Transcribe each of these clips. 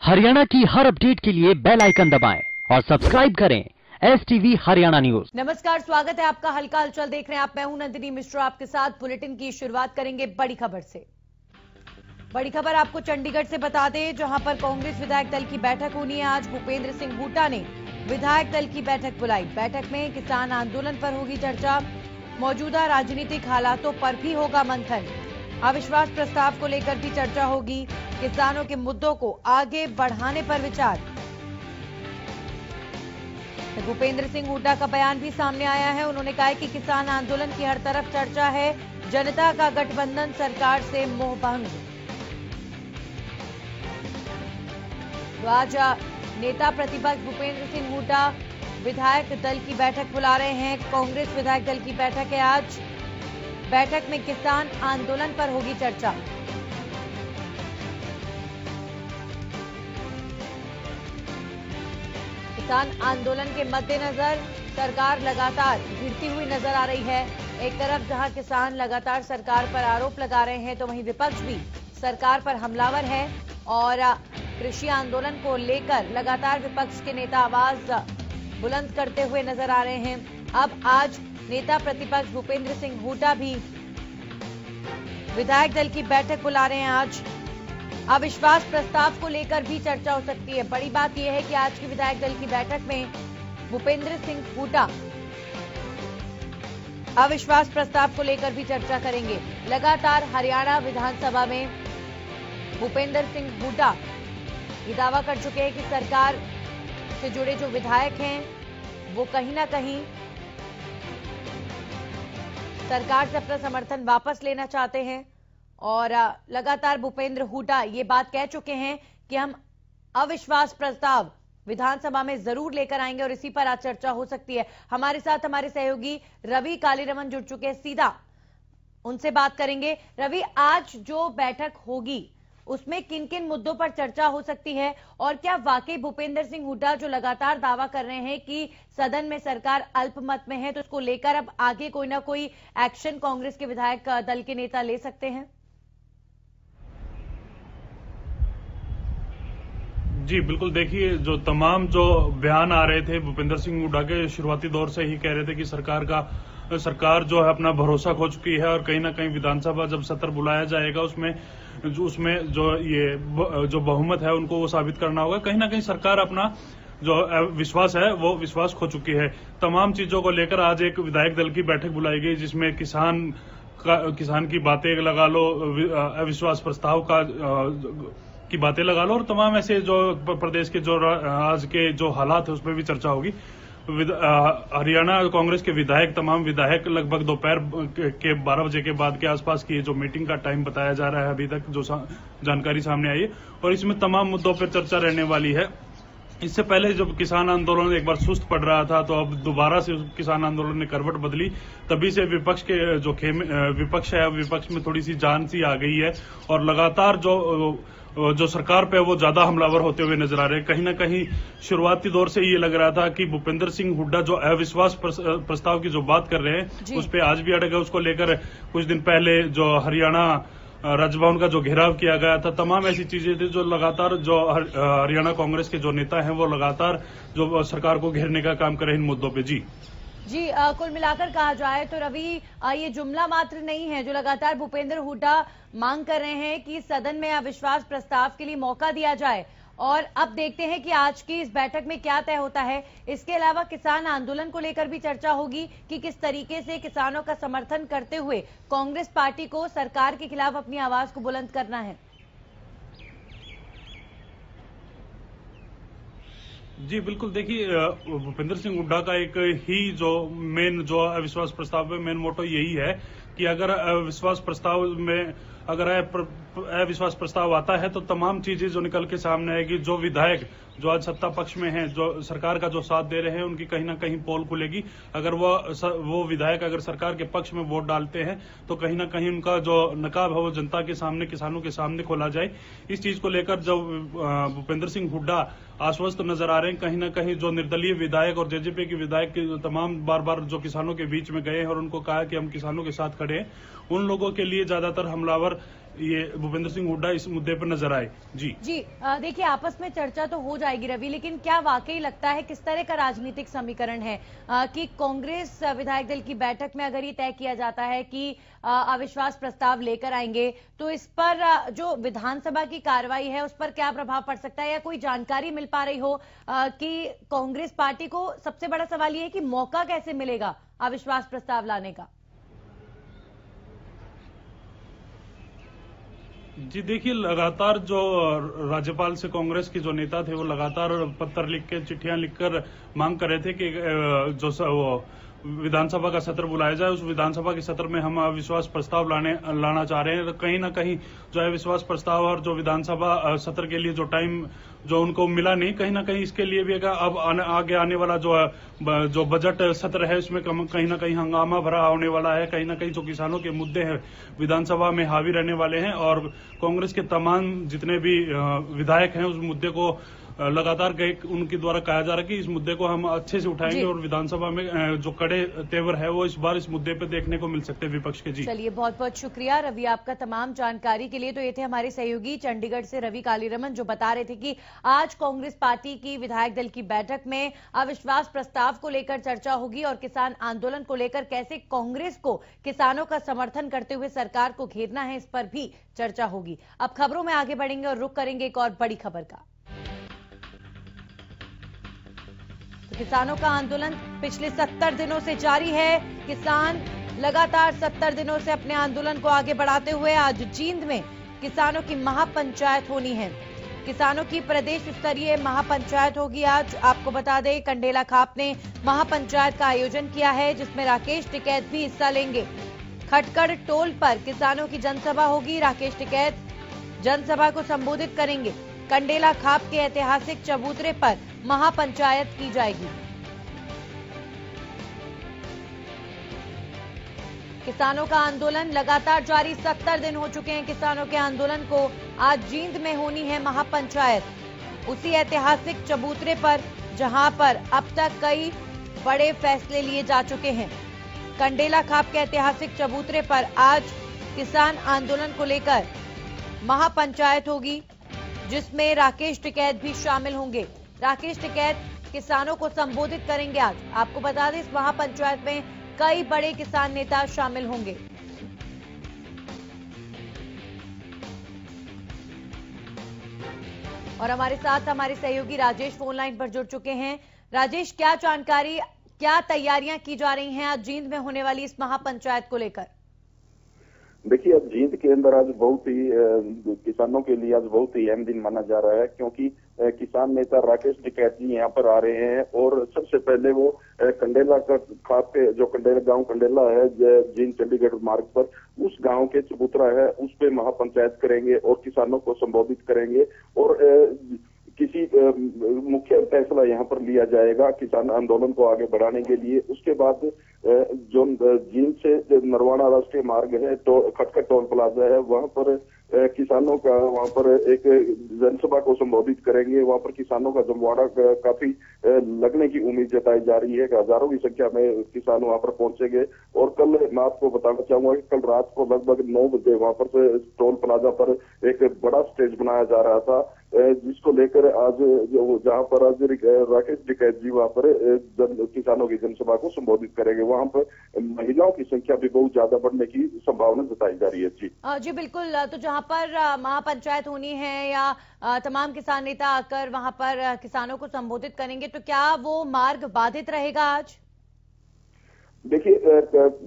हरियाणा की हर अपडेट के लिए बेल आइकन दबाएं और सब्सक्राइब करें STV हरियाणा न्यूज। नमस्कार, स्वागत है आपका। हल्का हलचल देख रहे हैं आप। मैं हूं नंदिनी मिश्रा, आपके साथ बुलेटिन की शुरुआत करेंगे बड़ी खबर से। बड़ी खबर आपको चंडीगढ़ से बता दें, जहां पर कांग्रेस विधायक दल की बैठक होनी है आज। भूपेंद्र सिंह हुड्डा ने विधायक दल की बैठक बुलाई। बैठक में किसान आंदोलन पर होगी चर्चा, मौजूदा राजनीतिक हालातों पर भी होगा मंथन, अविश्वास प्रस्ताव को लेकर भी चर्चा होगी, किसानों के मुद्दों को आगे बढ़ाने पर विचार। भूपेंद्र सिंह हुड्डा का बयान भी सामने आया है। उन्होंने कहा है कि किसान आंदोलन की हर तरफ चर्चा है, जनता का गठबंधन सरकार से मोहभंग। तो आज नेता प्रतिपक्ष भूपेंद्र सिंह हुड्डा विधायक दल की बैठक बुला रहे हैं। कांग्रेस विधायक दल की बैठक है आज। बैठक में किसान आंदोलन पर होगी चर्चा। किसान आंदोलन के मद्देनजर सरकार लगातार गिरती हुई नजर आ रही है। एक तरफ जहां किसान लगातार सरकार पर आरोप लगा रहे हैं, तो वहीं विपक्ष भी सरकार पर हमलावर है और कृषि आंदोलन को लेकर लगातार विपक्ष के नेता आवाज बुलंद करते हुए नजर आ रहे हैं। अब आज नेता प्रतिपक्ष भूपेंद्र सिंह हुड्डा भी विधायक दल की बैठक बुला रहे हैं आज। अविश्वास प्रस्ताव को लेकर भी चर्चा हो सकती है। बड़ी बात यह है कि आज की विधायक दल की बैठक में भूपेंद्र सिंह हुड्डा अविश्वास प्रस्ताव को लेकर भी चर्चा करेंगे। लगातार हरियाणा विधानसभा में भूपेंद्र सिंह हुड्डा ये दावा कर चुके हैं कि सरकार से जुड़े जो विधायक हैं वो कहीं ना कहीं सरकार से अपना समर्थन वापस लेना चाहते हैं और लगातार भूपेंद्र हुड्डा ये बात कह चुके हैं कि हम अविश्वास प्रस्ताव विधानसभा में जरूर लेकर आएंगे और इसी पर आज चर्चा हो सकती है। हमारे साथ हमारे सहयोगी रवि कालीरमन जुड़ चुके हैं, सीधा उनसे बात करेंगे। रवि, आज जो बैठक होगी उसमें किन किन मुद्दों पर चर्चा हो सकती है और क्या वाकई भूपेंद्र सिंह हुड्डा जो लगातार दावा कर रहे हैं कि सदन में सरकार अल्पमत में है, तो उसको लेकर अब आगे कोई ना कोई एक्शन कांग्रेस के विधायक दल के नेता ले सकते हैं? जी बिल्कुल, देखिए जो तमाम जो बयान आ रहे थे भूपेंद्र सिंह हुड्डा के शुरुआती दौर से ही कह रहे थे कि सरकार जो है अपना भरोसा खो चुकी है और कहीं ना कहीं विधानसभा जब सत्र बुलाया जाएगा उसमें जो बहुमत है उनको वो साबित करना होगा। कहीं ना कहीं सरकार अपना जो विश्वास है वो विश्वास खो चुकी है। तमाम चीजों को लेकर आज एक विधायक दल की बैठक बुलाई गई, जिसमें किसान की बातें लगा लो, अविश्वास प्रस्ताव की बातें लगा लो और तमाम ऐसे जो प्रदेश के जो आज के जो हालात है उसमें भी चर्चा होगी। हरियाणा कांग्रेस के तमाम विधायक लगभग दोपहर के 12 बजे के बाद के आसपास की जो मीटिंग का टाइम बताया जा रहा है, अभी तक जो जानकारी सामने आई है, और इसमें तमाम मुद्दों पर चर्चा रहने वाली है। इससे पहले जब किसान आंदोलन एक बार सुस्त पड़ रहा था, तो अब दोबारा से किसान आंदोलन ने करवट बदली। तभी से विपक्ष के जो विपक्ष है, विपक्ष में थोड़ी सी जान सी आ गई है और लगातार जो सरकार पे वो ज्यादा हमलावर होते हुए नजर आ रहे हैं। कहीं ना कहीं शुरुआती दौर से ये लग रहा था कि भूपेंद्र सिंह हुड्डा जो अविश्वास प्रस्ताव की जो बात कर रहे हैं उस पे आज भी अड़े गए। उसको लेकर कुछ दिन पहले जो हरियाणा राजभवन का जो घेराव किया गया था, तमाम ऐसी चीजें थी जो लगातार जो हरियाणा कांग्रेस के जो नेता हैं वो लगातार जो सरकार को घेरने का काम कर रहे हैं इन मुद्दों पे। जी कुल मिलाकर कहा जाए तो रवि, ये जुमला मात्र नहीं है जो लगातार भूपेंद्र हुड्डा मांग कर रहे हैं कि सदन में अविश्वास प्रस्ताव के लिए मौका दिया जाए, और अब देखते हैं कि आज की इस बैठक में क्या तय होता है। इसके अलावा किसान आंदोलन को लेकर भी चर्चा होगी कि किस तरीके से किसानों का समर्थन करते हुए कांग्रेस पार्टी को सरकार के खिलाफ अपनी आवाज को बुलंद करना है। जी बिल्कुल, देखिए भूपेंद्र सिंह हुड्डा का एक ही जो मेन जो अविश्वास प्रस्ताव में मेन मोटो यही है कि अगर अविश्वास प्रस्ताव आता है तो तमाम चीजें जो निकल के सामने आएगी। जो विधायक जो आज सत्ता पक्ष में हैं, जो सरकार का जो साथ दे रहे हैं, उनकी कहीं ना कहीं पोल खुलेगी। अगर वो विधायक अगर सरकार के पक्ष में वोट डालते हैं तो कहीं ना कहीं उनका जो नकाब है वो जनता के सामने, किसानों के सामने खोला जाए। इस चीज को लेकर जब भूपेंद्र सिंह हुड्डा आश्वस्त नजर आ रहे हैं, कहीं ना कहीं जो निर्दलीय विधायक और जेजेपी के विधायक तमाम बार जो किसानों के बीच में गए हैं और उनको कहा कि हम किसानों के साथ खड़े हैं, उन लोगों के लिए ज्यादातर हमलावर ये भूपेंद्र सिंह हुड्डा इस मुद्दे पर नजर आए। जी देखिए, आपस में चर्चा तो हो जाएगी रवि, लेकिन क्या वाकई लगता है किस तरह का राजनीतिक समीकरण है कि कांग्रेस विधायक दल की बैठक में अगर ये तय किया जाता है कि अविश्वास प्रस्ताव लेकर आएंगे, तो इस पर जो विधानसभा की कार्रवाई है उस पर क्या प्रभाव पड़ सकता है, या कोई जानकारी मिल पा रही हो कि कांग्रेस पार्टी को सबसे बड़ा सवाल ये है कि मौका कैसे मिलेगा अविश्वास प्रस्ताव लाने का? जी देखिए, लगातार जो राज्यपाल से कांग्रेस के जो नेता थे वो लगातार पत्र लिख के, चिट्ठियां लिखकर मांग कर रहे थे कि जो विधानसभा का सत्र बुलाया जाए, उस विधानसभा के सत्र में हम अविश्वास प्रस्ताव लाना चाह रहे हैं। तो कहीं ना कहीं जो अविश्वास प्रस्ताव और जो विधानसभा सत्र के लिए जो टाइम जो उनको मिला नहीं, कहीं ना कहीं इसके लिए भी अब आगे आने वाला जो बजट सत्र है उसमें कहीं ना कहीं हंगामा भरा होने वाला है। कहीं ना कहीं जो किसानों के मुद्दे हैं विधानसभा में हावी रहने वाले हैं और कांग्रेस के तमाम जितने भी विधायक हैं उस मुद्दे को लगातार उनके द्वारा कहा जा रहा है कि इस मुद्दे को हम अच्छे से उठाएंगे और विधानसभा में जो कड़े तेवर है वो इस बार इस मुद्दे पे देखने को मिल सकते हैं विपक्ष के। जी चलिए, बहुत बहुत शुक्रिया रवि आपका तमाम जानकारी के लिए। तो ये थे हमारे सहयोगी चंडीगढ़ से रवि कालीरमन, जो बता रहे थे कि आज कांग्रेस पार्टी की विधायक दल की बैठक में अविश्वास प्रस्ताव को लेकर चर्चा होगी और किसान आंदोलन को लेकर कैसे कांग्रेस को किसानों का समर्थन करते हुए सरकार को घेरना है, इस पर भी चर्चा होगी। अब खबरों में आगे बढ़ेंगे और रुख करेंगे एक और बड़ी खबर का। किसानों का आंदोलन पिछले 70 दिनों से जारी है। किसान लगातार 70 दिनों से अपने आंदोलन को आगे बढ़ाते हुए आज जींद में किसानों की महापंचायत होनी है। किसानों की प्रदेश स्तरीय महापंचायत होगी आज। आपको बता दें, कंडेला खाप ने महापंचायत का आयोजन किया है जिसमें राकेश टिकैत भी हिस्सा लेंगे। खटकड़ टोल पर किसानों की जनसभा होगी। राकेश टिकैत जनसभा को संबोधित करेंगे। कंडेला खाप के ऐतिहासिक चबूतरे पर महापंचायत की जाएगी। किसानों का आंदोलन लगातार जारी, 70 दिन हो चुके हैं किसानों के आंदोलन को। आज जींद में होनी है महापंचायत, उसी ऐतिहासिक चबूतरे पर जहां पर अब तक कई बड़े फैसले लिए जा चुके हैं। कंडेला खाप के ऐतिहासिक चबूतरे पर आज किसान आंदोलन को लेकर महापंचायत होगी जिसमें राकेश टिकैत भी शामिल होंगे। राकेश टिकैत किसानों को संबोधित करेंगे आज। आपको बता दें, इस महापंचायत में कई बड़े किसान नेता शामिल होंगे। और हमारे साथ हमारे सहयोगी राजेश फोन लाइन पर जुड़ चुके हैं। राजेश, क्या जानकारी, क्या तैयारियां की जा रही हैं आज जींद में होने वाली इस महापंचायत को लेकर? देखिए, अब जींद के अंदर आज बहुत ही किसानों के लिए आज बहुत ही अहम दिन माना जा रहा है, क्योंकि किसान नेता राकेश टिकैत जी यहाँ पर आ रहे हैं और सबसे पहले वो कंडेला का खाप के जो कंडेला गांव कंडेला है जींद चंडीगढ़ मार्ग पर, उस गांव के चबूतरा है उस पे महापंचायत करेंगे और किसानों को संबोधित करेंगे और किसी मुख्य फैसला यहाँ पर लिया जाएगा किसान आंदोलन को आगे बढ़ाने के लिए। उसके बाद जो जींद से नरवाना राष्ट्रीय मार्ग है तो खटकड़ टोल प्लाजा है, वहां पर किसानों का वहां पर एक जनसभा को संबोधित करेंगे। वहां पर किसानों का जमवाड़ा काफी लगने की उम्मीद जताई जा रही है कि हजारों की संख्या में किसान वहां पर पहुंचेंगे। और कल मैं आपको बताना चाहूंगा कि कल रात को लगभग 9 बजे वहां पर से टोल प्लाजा पर एक बड़ा स्टेज बनाया जा रहा था, जिसको लेकर आज जहां पर आज राकेश टिकैत जी वहां पर किसानों की जनसभा को संबोधित करेंगे। वहां पर महिलाओं की संख्या भी बहुत ज्यादा बढ़ने की संभावना जताई जा रही है। जी बिल्कुल। तो जहां पर महापंचायत होनी है या तमाम किसान नेता आकर वहां पर किसानों को संबोधित करेंगे, तो क्या वो मार्ग बाधित रहेगा आज? देखिए,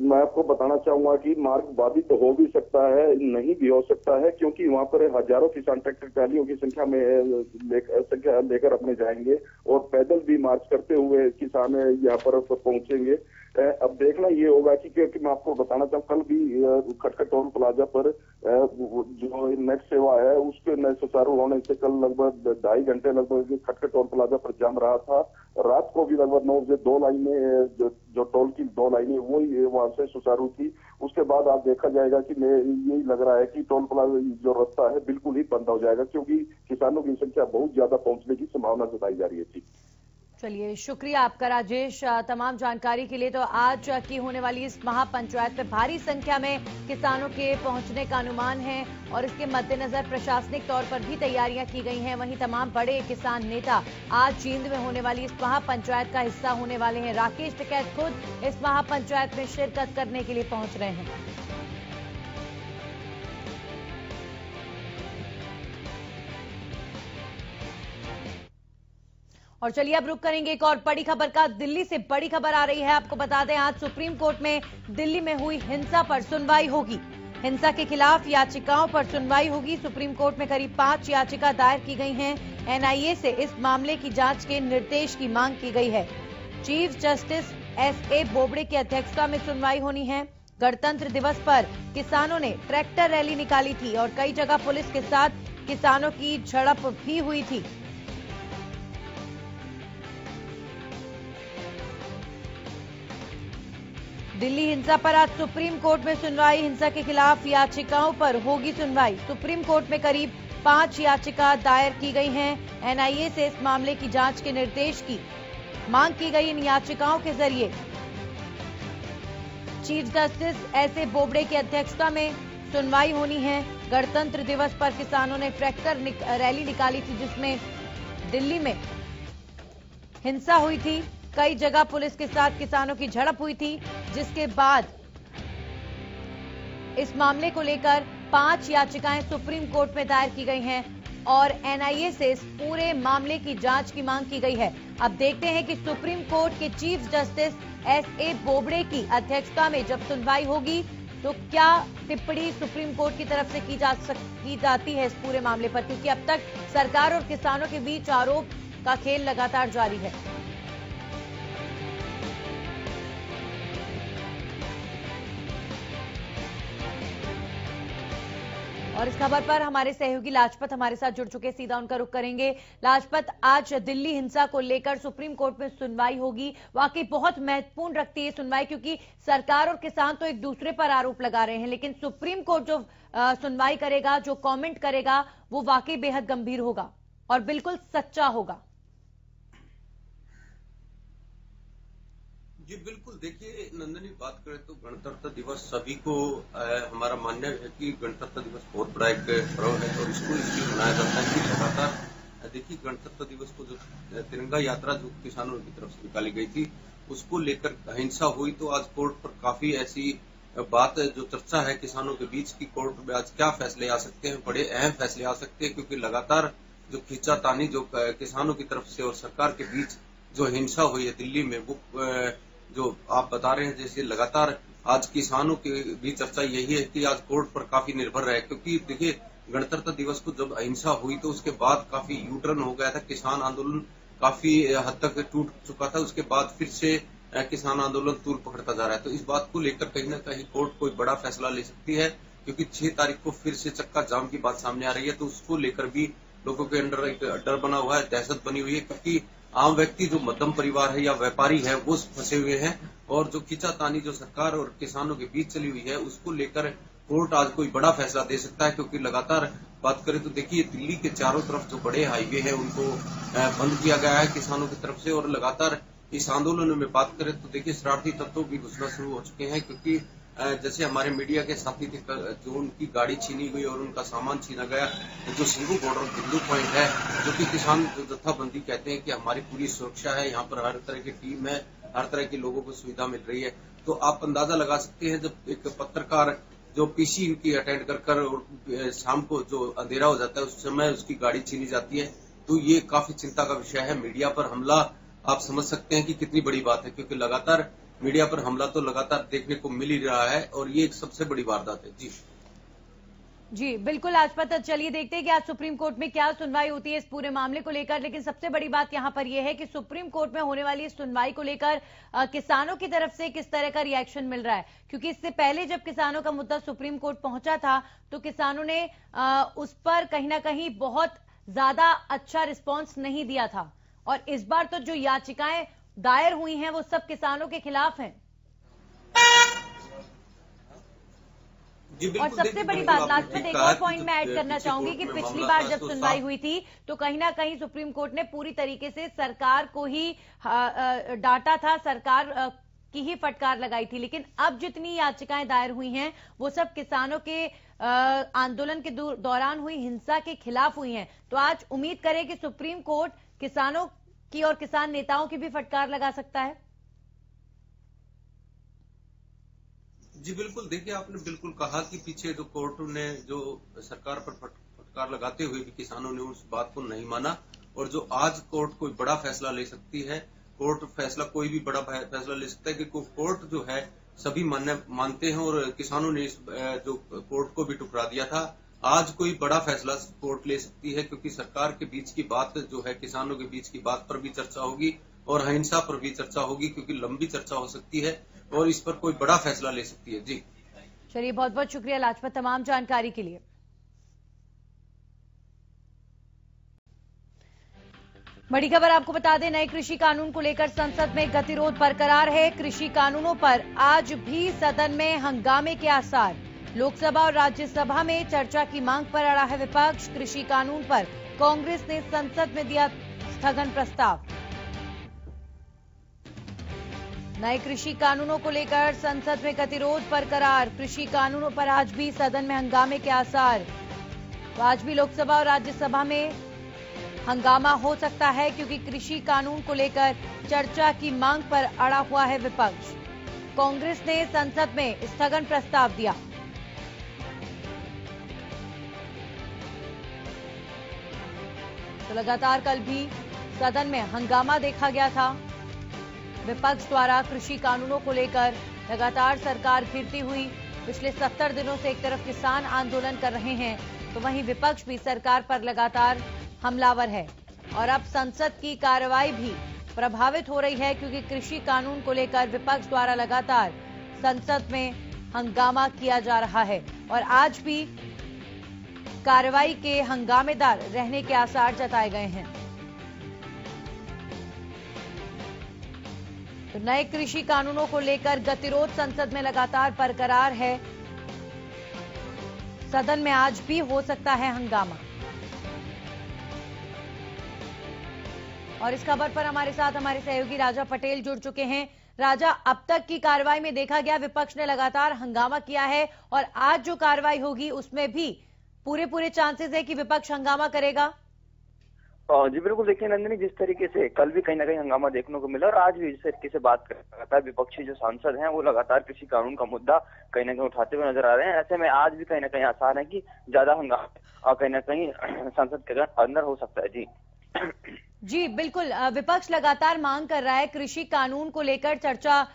मैं आपको बताना चाहूंगा कि मार्ग बाधित तो हो भी सकता है, नहीं भी हो सकता है, क्योंकि वहां पर हजारों किसान ट्रैक्टर ट्रालियों की संख्या लेकर अपने जाएंगे और पैदल भी मार्च करते हुए किसान यहाँ पर पहुंचेंगे। अब देखना ये होगा कि क्योंकि मैं आपको बताना चाहूँ, कल भी खटकड़ टोल प्लाजा पर जो नेट सेवा है उसके नए सुचारू होने से कल लगभग 2.5 घंटे लगभग खटकड़ टोल प्लाजा पर जाम रहा था। रात को भी लगभग 9 बजे 2 लाइनें जो टोल की 2 लाइनें वही वहां से सुचारू थी। उसके बाद आप देखा जाएगा कि यही लग रहा है कि टोल प्लाजा जो रास्ता है बिल्कुल ही बंद हो जाएगा, क्योंकि किसानों की संख्या बहुत ज्यादा पहुंचने की संभावना जताई जा रही है। चलिए, शुक्रिया आपका राजेश तमाम जानकारी के लिए। तो आज की होने वाली इस महापंचायत में भारी संख्या में किसानों के पहुंचने का अनुमान है और इसके मद्देनजर प्रशासनिक तौर पर भी तैयारियां की गई हैं। वहीं तमाम बड़े किसान नेता आज जींद में होने वाली इस महापंचायत का हिस्सा होने वाले हैं। राकेश टिकैत खुद इस महापंचायत में शिरकत करने के लिए पहुंच रहे हैं। और चलिए अब रुक करेंगे एक और बड़ी खबर का। दिल्ली से बड़ी खबर आ रही है। आपको बता दें, आज सुप्रीम कोर्ट में दिल्ली में हुई हिंसा पर सुनवाई होगी। हिंसा के खिलाफ याचिकाओं पर सुनवाई होगी। सुप्रीम कोर्ट में करीब 5 याचिका दायर की गई हैं। एनआईए से इस मामले की जांच के निर्देश की मांग की गई है। चीफ जस्टिस एसए बोबड़े की अध्यक्षता में सुनवाई होनी है। गणतंत्र दिवस पर किसानों ने ट्रैक्टर रैली निकाली थी और कई जगह पुलिस के साथ किसानों की झड़प भी हुई थी। दिल्ली हिंसा पर आज सुप्रीम कोर्ट में सुनवाई। हिंसा के खिलाफ याचिकाओं पर होगी सुनवाई। सुप्रीम कोर्ट में करीब 5 याचिका दायर की गई हैं। एनआईए से इस मामले की जांच के निर्देश की मांग की गई। इन याचिकाओं के जरिए चीफ जस्टिस एसए बोबड़े की अध्यक्षता में सुनवाई होनी है। गणतंत्र दिवस पर किसानों ने ट्रैक्टर रैली निकाली थी, जिसमें दिल्ली में हिंसा हुई थी। कई जगह पुलिस के साथ किसानों की झड़प हुई थी, जिसके बाद इस मामले को लेकर 5 याचिकाएं सुप्रीम कोर्ट में दायर की गई हैं और एनआईए से इस पूरे मामले की जांच की मांग की गई है। अब देखते हैं कि सुप्रीम कोर्ट के चीफ जस्टिस एसए बोबड़े की अध्यक्षता में जब सुनवाई होगी तो क्या टिप्पणी सुप्रीम कोर्ट की तरफ से की जाती है इस पूरे मामले पर, क्योंकि अब तक सरकार और किसानों के बीच आरोप का खेल लगातार जारी है। और इस खबर पर हमारे सहयोगी लाजपत हमारे साथ जुड़ चुके, सीधा उनका रुख करेंगे। लाजपत, आज दिल्ली हिंसा को लेकर सुप्रीम कोर्ट में सुनवाई होगी। वाकई बहुत महत्वपूर्ण रखती है सुनवाई, क्योंकि सरकार और किसान तो एक दूसरे पर आरोप लगा रहे हैं, लेकिन सुप्रीम कोर्ट जो सुनवाई करेगा, जो कमेंट करेगा, वो वाकई बेहद गंभीर होगा और बिल्कुल सच्चा होगा। जी बिल्कुल, देखिए नंदनी, बात करें तो गणतंत्र दिवस सभी को हमारा मानना है कि गणतंत्र दिवस बहुत बड़ा एक पर्व है और इसको इसलिए मनाया जाता है कि लगातार देखिए गणतंत्र दिवस को जो तिरंगा यात्रा जो किसानों की तरफ से निकाली गई थी उसको लेकर हिंसा हुई, तो आज कोर्ट पर काफी ऐसी बात जो चर्चा है किसानों के बीच की कोर्ट में आज क्या फैसले आ सकते हैं, बड़े अहम फैसले आ सकते हैं, क्योंकि लगातार जो खींचातानी जो किसानों की तरफ से और सरकार के बीच जो हिंसा हुई है दिल्ली में, वो जो आप बता रहे हैं, जैसे लगातार आज किसानों की भी चर्चा यही है कि आज कोर्ट पर काफी निर्भर रहे, क्योंकि देखिए गणतंत्र दिवस को जब अहिंसा हुई तो उसके बाद काफी यूटर्न हो गया था, किसान आंदोलन काफी हद तक टूट चुका था, उसके बाद फिर से किसान आंदोलन तूल पकड़ता जा रहा है। तो इस बात को लेकर कहीं ना कहीं कोर्ट कोई बड़ा फैसला ले सकती है, क्योंकि 6 तारीख को फिर से चक्का जाम की बात सामने आ रही है, तो उसको लेकर भी लोगों के अंदर एक डर बना हुआ है, दहशत बनी हुई है, क्योंकि आम व्यक्ति जो मध्यम परिवार है या व्यापारी है वो फंसे हुए हैं और जो खींचातानी जो सरकार और किसानों के बीच चली हुई है उसको लेकर कोर्ट आज कोई बड़ा फैसला दे सकता है। क्योंकि लगातार बात करें तो देखिए दिल्ली के चारों तरफ जो बड़े हाईवे है उनको बंद किया गया है किसानों की तरफ से, और लगातार इस आंदोलन में बात करें तो देखिए शरारती तत्व भी घुसना शुरू हो चुके हैं, क्योंकि जैसे हमारे मीडिया के साथी थे जो उनकी गाड़ी छीनी गई और उनका सामान छीना गया, जो सिंघू बॉर्डर बिंदु पॉइंट है, जो कि किसान जो जत्थाबंदी कहते हैं कि हमारी पूरी सुरक्षा है, यहाँ पर हर तरह की टीम है, हर तरह के लोगों को सुविधा मिल रही है, तो आप अंदाजा लगा सकते हैं जब एक पत्रकार जो पीसी इनकी अटेंड कर और शाम को जो अंधेरा हो जाता है उस समय उसकी गाड़ी छीनी जाती है, तो ये काफी चिंता का विषय है। मीडिया पर हमला आप समझ सकते हैं कि कितनी बड़ी बात है, क्योंकि लगातार मीडिया पर हमला तो लगातार देखने को मिल ही रहा है और ये एक सबसे बड़ी वारदात है। जी बिल्कुल लाजपत, चलिए देखते हैं कि आज सुप्रीम कोर्ट में क्या सुनवाई होती है इस पूरे मामले को लेकर। लेकिन सबसे बड़ी बात यहां पर यह है कि सुप्रीम कोर्ट में होने वाली इस सुनवाई को लेकर किसानों की तरफ से किस तरह का रिएक्शन मिल रहा है, क्योंकि इससे पहले जब किसानों का मुद्दा सुप्रीम कोर्ट पहुंचा था तो किसानों ने उस पर कहीं ना कहीं बहुत ज्यादा अच्छा रिस्पॉन्स नहीं दिया था, और इस बार तो जो याचिकाएं दायर हुई हैं वो सब किसानों के खिलाफ हैं। और सबसे बड़ी बात लास्ट में एक और पॉइंट मैं ऐड करना चाहूंगी कि पिछली बार जब सुनवाई हुई थी तो कहीं ना कहीं सुप्रीम कोर्ट ने पूरी तरीके से सरकार को ही डांटा था, सरकार की ही फटकार लगाई थी। लेकिन अब जितनी याचिकाएं दायर हुई हैं वो सब किसानों के आंदोलन के दौरान हुई हिंसा के खिलाफ हुई हैं। तो आज उम्मीद करें कि सुप्रीम कोर्ट किसानों की और किसान नेताओं की भी फटकार लगा सकता है। जी बिल्कुल, देखिए आपने बिल्कुल कहा कि पीछे जो कोर्ट ने जो सरकार पर फटकार लगाते हुए भी किसानों ने उस बात को नहीं माना, और जो आज कोर्ट कोई बड़ा फैसला ले सकती है, कोर्ट फैसला कोई भी बड़ा फैसला ले सकता है कि कोर्ट जो है सभी मानते हैं, और किसानों ने इस जो कोर्ट को भी ठुकरा दिया था। आज कोई बड़ा फैसला कोर्ट ले सकती है, क्योंकि सरकार के बीच की बात जो है, किसानों के बीच की बात पर भी चर्चा होगी और अहिंसा पर भी चर्चा होगी, क्योंकि लंबी चर्चा हो सकती है और इस पर कोई बड़ा फैसला ले सकती है। जी चलिए, बहुत बहुत शुक्रिया लाजपत तमाम जानकारी के लिए। बड़ी खबर आपको बता दें, नए कृषि कानून को लेकर संसद में गतिरोध बरकरार है। कृषि कानूनों पर आज भी सदन में हंगामे के आसार। लोकसभा और राज्यसभा में चर्चा की मांग पर अड़ा है विपक्ष। कृषि कानून पर कांग्रेस ने संसद में दिया स्थगन प्रस्ताव। नए कृषि कानूनों को लेकर संसद में गतिरोध बरकरार। कृषि कानूनों पर आज भी सदन में हंगामे के आसार। तो आज भी लोकसभा और राज्यसभा में हंगामा हो सकता है, क्योंकि कृषि कानून को लेकर चर्चा की मांग पर अड़ा हुआ है विपक्ष। कांग्रेस ने संसद में स्थगन प्रस्ताव दिया। तो लगातार कल भी सदन में हंगामा देखा गया था। विपक्ष द्वारा कृषि कानूनों को लेकर लगातार सरकार घिरती हुई। पिछले 70 दिनों से एक तरफ किसान आंदोलन कर रहे हैं, तो वहीं विपक्ष भी सरकार पर लगातार हमलावर है। और अब संसद की कार्रवाई भी प्रभावित हो रही है, क्योंकि कृषि कानून को लेकर विपक्ष द्वारा लगातार संसद में हंगामा किया जा रहा है और आज भी कार्रवाई के हंगामेदार रहने के आसार जताए गए हैं। तो नए कृषि कानूनों को लेकर गतिरोध संसद में लगातार बरकरार है। सदन में आज भी हो सकता है हंगामा। और इस खबर पर हमारे साथ हमारे सहयोगी राजा पटेल जुड़ चुके हैं। राजा, अब तक की कार्रवाई में देखा गया विपक्ष ने लगातार हंगामा किया है और आज जो कार्रवाई होगी उसमें भी पूरे चांसेस है कि विपक्ष हंगामा करेगा। जी बिल्कुल, देखिए नंदिनी, जिस तरीके से कल भी कहीं ना कहीं हंगामा देखने को मिला और आज भी जिस तरीके से बात करता है, विपक्षी जो सांसद हैं वो लगातार कृषि कानून का मुद्दा कहीं ना कहीं उठाते हुए नजर आ रहे हैं। ऐसे में आज भी कहीं ना कहीं आसार है कि ज्यादा हंगामा कहीं ना कहीं संसद के अंदर हो सकता है। जी बिल्कुल, विपक्ष लगातार मांग कर रहा है कृषि कानून को लेकर चर्चा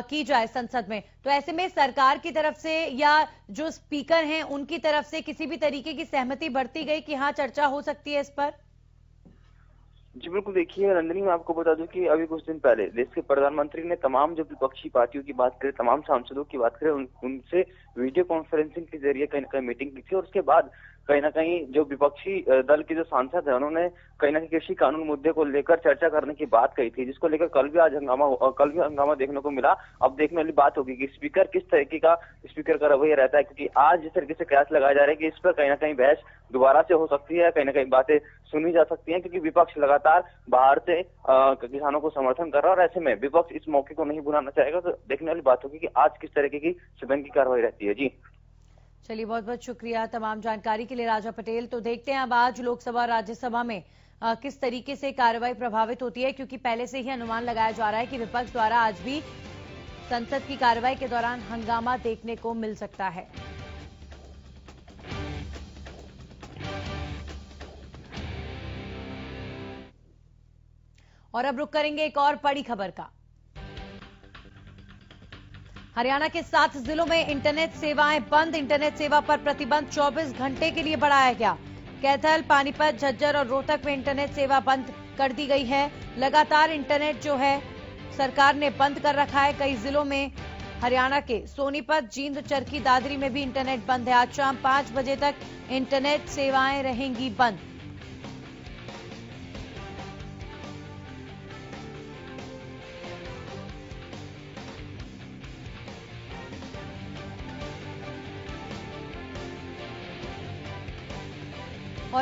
की जाए संसद में। तो ऐसे में सरकार की तरफ से या जो स्पीकर हैं उनकी तरफ से किसी भी तरीके की सहमति बढ़ती गई कि हाँ चर्चा हो सकती है इस पर? जी बिल्कुल, देखिए नंदिनी, मैं आपको बता दूं कि अभी कुछ दिन पहले देश के प्रधानमंत्री ने तमाम जो विपक्षी पार्टियों की बात करें, तमाम सांसदों की बात करें, उनसे वीडियो कॉन्फ्रेंसिंग के जरिए कहीं ना कहीं मीटिंग की थी और उसके बाद कहीं ना कहीं जो विपक्षी दल के जो सांसद है उन्होंने कहीं ना कहीं कृषि कानून मुद्दे को लेकर चर्चा करने की बात कही थी, जिसको लेकर कल भी हंगामा देखने को मिला। अब देखने वाली बात होगी कि स्पीकर किस तरीके का स्पीकर का रवैया रहता है, क्योंकि आज जिस तरीके से कयास लगाया जा रहा है कि इस पर कहीं ना कहीं बहस दोबारा से हो सकती है, कहीं ना कहीं बातें सुनी जा सकती हैं, क्योंकि विपक्ष लगातार बाहर से किसानों को समर्थन कर रहा है और ऐसे में विपक्ष इस मौके को नहीं बुलाना चाहेगा। तो देखने वाली बात होगी कि आज किस तरीके की सदन की कार्रवाई रहती है। जी चलिए, बहुत बहुत शुक्रिया तमाम जानकारी के लिए राजा पटेल। तो देखते हैं अब आज लोकसभा और राज्यसभा में किस तरीके से कार्रवाई प्रभावित होती है, क्योंकि पहले से ही अनुमान लगाया जा रहा है कि विपक्ष द्वारा आज भी संसद की कार्रवाई के दौरान हंगामा देखने को मिल सकता है। और अब रुक करेंगे एक और बड़ी खबर का। हरियाणा के 7 जिलों में इंटरनेट सेवाएं बंद। इंटरनेट सेवा पर प्रतिबंध 24 घंटे के लिए बढ़ाया गया। कैथल, पानीपत, झज्जर और रोहतक में इंटरनेट सेवा बंद कर दी गई है। लगातार इंटरनेट जो है सरकार ने बंद कर रखा है कई जिलों में। हरियाणा के सोनीपत, जींद, चरखी, दादरी में भी इंटरनेट बंद है। आज शाम 5 बजे तक इंटरनेट सेवाएं रहेंगी बंद।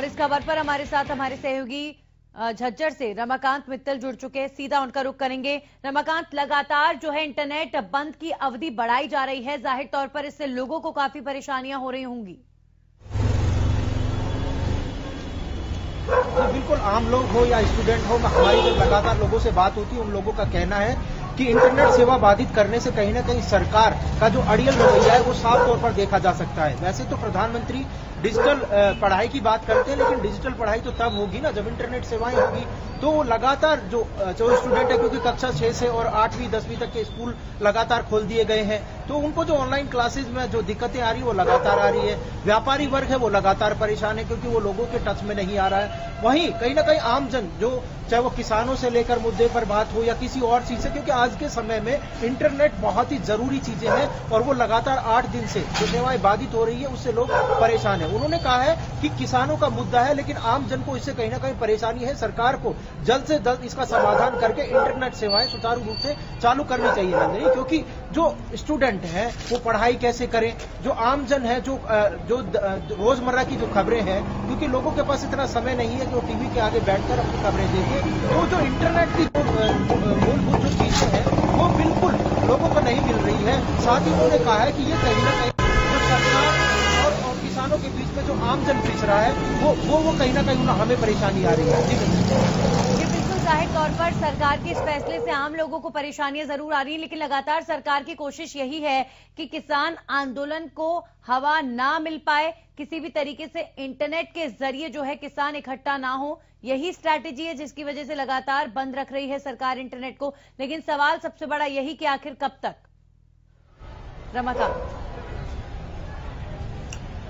और इस खबर पर हमारे साथ हमारे सहयोगी झज्जर से रमाकांत मित्तल जुड़ चुके हैं। सीधा उनका रुख करेंगे। रमाकांत, लगातार जो है इंटरनेट बंद की अवधि बढ़ाई जा रही है, जाहिर तौर पर इससे लोगों को काफी परेशानियां हो रही होंगी। बिल्कुल, आम लोग हो या स्टूडेंट हो, हमारी जब लगातार लोगों से बात होती है, उन लोगों का कहना है कि इंटरनेट सेवा बाधित करने से कहीं ना कहीं सरकार का जो अड़ियल रवैया है वो साफ तौर पर देखा जा सकता है। वैसे तो प्रधानमंत्री डिजिटल पढ़ाई की बात करते हैं, लेकिन डिजिटल पढ़ाई तो तब होगी ना जब इंटरनेट सेवाएं होगी। तो लगातार जो स्टूडेंट है, क्योंकि कक्षा 6 से और 8वीं 10वीं तक के स्कूल लगातार खोल दिए गए हैं, तो उनको जो ऑनलाइन क्लासेज में जो दिक्कतें आ रही है वो लगातार आ रही है। व्यापारी वर्ग है वो लगातार परेशान है क्योंकि वो लोगों के टच में नहीं आ रहा है। वहीं कहीं ना कहीं आमजन, जो चाहे वो किसानों से लेकर मुद्दे पर बात हो या किसी और चीज से, क्योंकि आज के समय में इंटरनेट बहुत ही जरूरी चीजें हैं और वो लगातार 8 दिन से जो सेवाएं बाधित हो रही है उससे लोग परेशान है। उन्होंने कहा है कि किसानों का मुद्दा है, लेकिन आम जन को इससे कहीं ना कहीं परेशानी है। सरकार को जल्द से जल्द इसका समाधान करके इंटरनेट सेवाएं सुचारू रूप से चालू करनी चाहिए नंदिनी, क्योंकि जो स्टूडेंट हैं वो पढ़ाई कैसे करें, जो आम जन है, जो रोजमर्रा की जो खबरें हैं, क्योंकि लोगों के पास इतना समय नहीं है कि वो टीवी के आगे बैठकर अपनी खबरें देखें, तो जो इंटरनेट की मूलभूत जो चीजें हैं वो बिल्कुल लोगों को नहीं मिल रही है। साथ ही उन्होंने कहा है कि ये कहीं ना कहीं जो सरकार और किसानों के बीच में जो आम जन पिछ रहा है वो कहीं ना कहीं हमें परेशानी आ रही है। जी बिल्कुल, जाहिर तौर पर सरकार के इस फैसले से आम लोगों को परेशानियां जरूर आ रही हैं, लेकिन लगातार सरकार की कोशिश यही है कि किसान आंदोलन को हवा ना मिल पाए, किसी भी तरीके से इंटरनेट के जरिए जो है किसान इकट्ठा ना हो। यही स्ट्रैटेजी है जिसकी वजह से लगातार बंद रख रही है सरकार इंटरनेट को। लेकिन सवाल सबसे बड़ा यही कि आखिर कब तक। रमाकांत,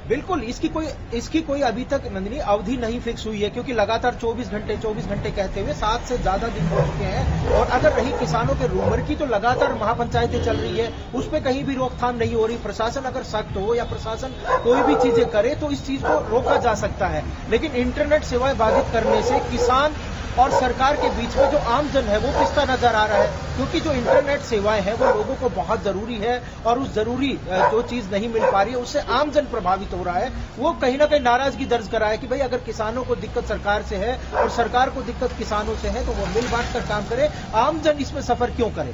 बिल्कुल, इसकी कोई अभी तक नंदिनी अवधि नहीं फिक्स हुई है, क्योंकि लगातार 24 घंटे कहते हुए 7 से ज्यादा दिन हो चुके हैं। और अगर रही किसानों के रूमर की, तो लगातार महापंचायतें चल रही है, उस पर कहीं भी रोकथाम नहीं हो रही। प्रशासन अगर सख्त हो या प्रशासन कोई भी चीजें करे तो इस चीज को रोका जा सकता है, लेकिन इंटरनेट सेवाएं बाधित करने से किसान और सरकार के बीच में जो आम जन है वो पिसता नजर आ रहा है, क्योंकि जो इंटरनेट सेवाएं हैं वो लोगों को बहुत जरूरी है और उस जरूरी जो चीज नहीं मिल पा रही है उससे आम जन प्रभावित हो रहा है। वो कहीं ना कहीं नाराजगी दर्ज करा है कि भाई अगर किसानों को दिक्कत सरकार से है और सरकार को दिक्कत किसानों से है तो वो मिल बांट कर काम करे, आम जन इसमें सफर क्यों करे।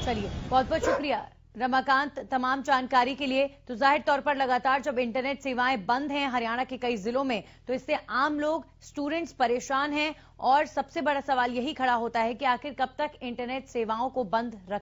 चलिए, बहुत बहुत शुक्रिया रमाकांत तमाम जानकारी के लिए। तो जाहिर तौर पर लगातार जब इंटरनेट सेवाएं बंद हैं हरियाणा के कई जिलों में, तो इससे आम लोग, स्टूडेंट्स परेशान हैं और सबसे बड़ा सवाल यही खड़ा होता है कि आखिर कब तक इंटरनेट सेवाओं को बंद रख